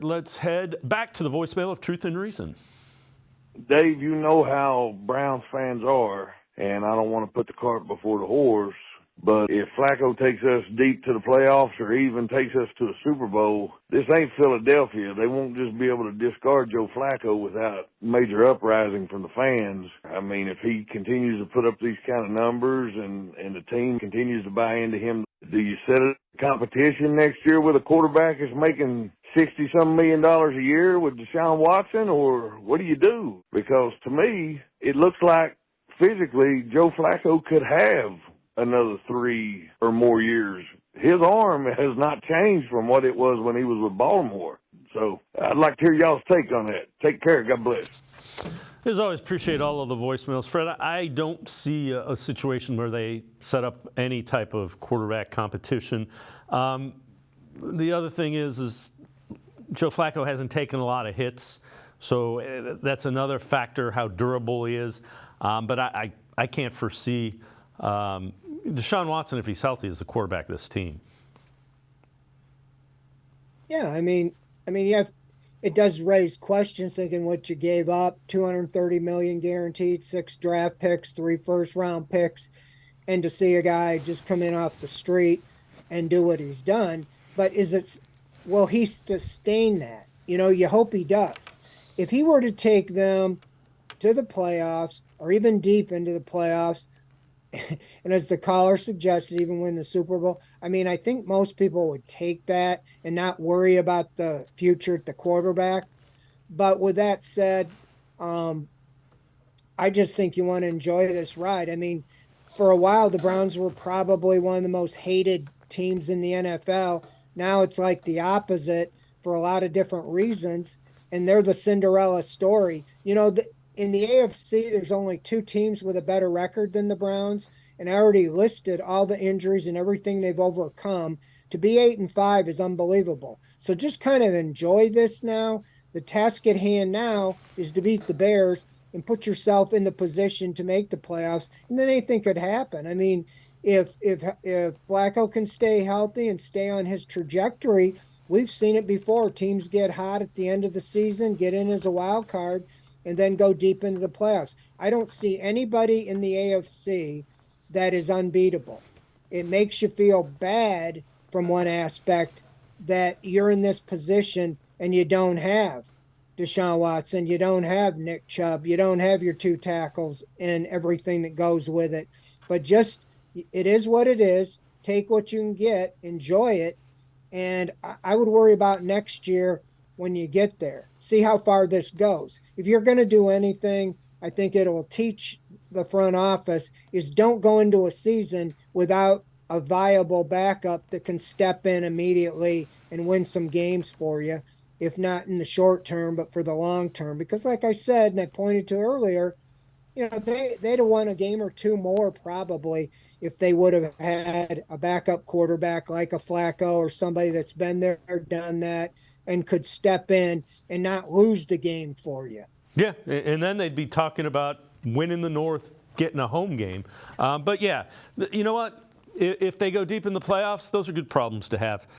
Let's head back to the voicemail of Truth and Reason. Dave, you know how Browns fans are, and I don't want to put the cart before the horse, but if Flacco takes us deep to the playoffs or even takes us to a Super Bowl, this ain't Philadelphia. They won't just be able to discard Joe Flacco without major uprising from the fans. I mean, if he continues to put up these kind of numbers and the team continues to buy into him, do you set a competition next year with a quarterback that's making $60-some million a year with Deshaun Watson, or what do you do? Because to me, it looks like physically Joe Flacco could have another 3 or more years. His arm has not changed from what it was when he was with Baltimore. So I'd like to hear y'all's take on that. Take care. God bless. As always, appreciate all of the voicemails. Fred, I don't see a situation where they set up any type of quarterback competition. The other thing is Joe Flacco hasn't taken a lot of hits, so that's another factor, how durable he is. But I can't foresee Deshaun Watson, if he's healthy, is the quarterback of this team. Yeah, I mean, it does raise questions thinking what you gave up, $230 million guaranteed, 6 draft picks, 3 first-round picks, and to see a guy just come in off the street and do what he's done. But will he sustain that? You hope he does. If he were to take them to the playoffs or even deep into the playoffs, and as the caller suggested, even win the Super Bowl, I think most people would take that and not worry about the future at the quarterback. But with that said, I just think you want to enjoy this ride. For a while, the Browns were probably one of the most hated teams in the NFL. Now it's like the opposite for a lot of different reasons, and they're the Cinderella story. In the AFC, there's only 2 teams with a better record than the Browns, and I already listed all the injuries and everything they've overcome. To be 8-5 is unbelievable. So just kind of enjoy this now. The task at hand now is to beat the Bears and put yourself in the position to make the playoffs, and then anything could happen. If Flacco can stay healthy and stay on his trajectory, we've seen it before. Teams get hot at the end of the season, get in as a wild card, and then go deep into the playoffs. I don't see anybody in the AFC that is unbeatable. It makes you feel bad from one aspect that you're in this position and you don't have Deshaun Watson, you don't have Nick Chubb, you don't have your 2 tackles and everything that goes with it. But just, it is what it is. Take what you can get, enjoy it, and I would worry about next year when you get there. See how far this goes. If you're going to do anything, I think it will teach the front office is don't go into a season without a viable backup that can step in immediately and win some games for you, if not in the short term, but for the long term. Because like I said, and I pointed to earlier, they'd have won a game or 2 more probably if they would have had a backup quarterback like a Flacco or somebody that's been there, done that, and could step in and not lose the game for you. Yeah, and then they'd be talking about winning the North, getting a home game. But yeah, you know what? If they go deep in the playoffs, those are good problems to have.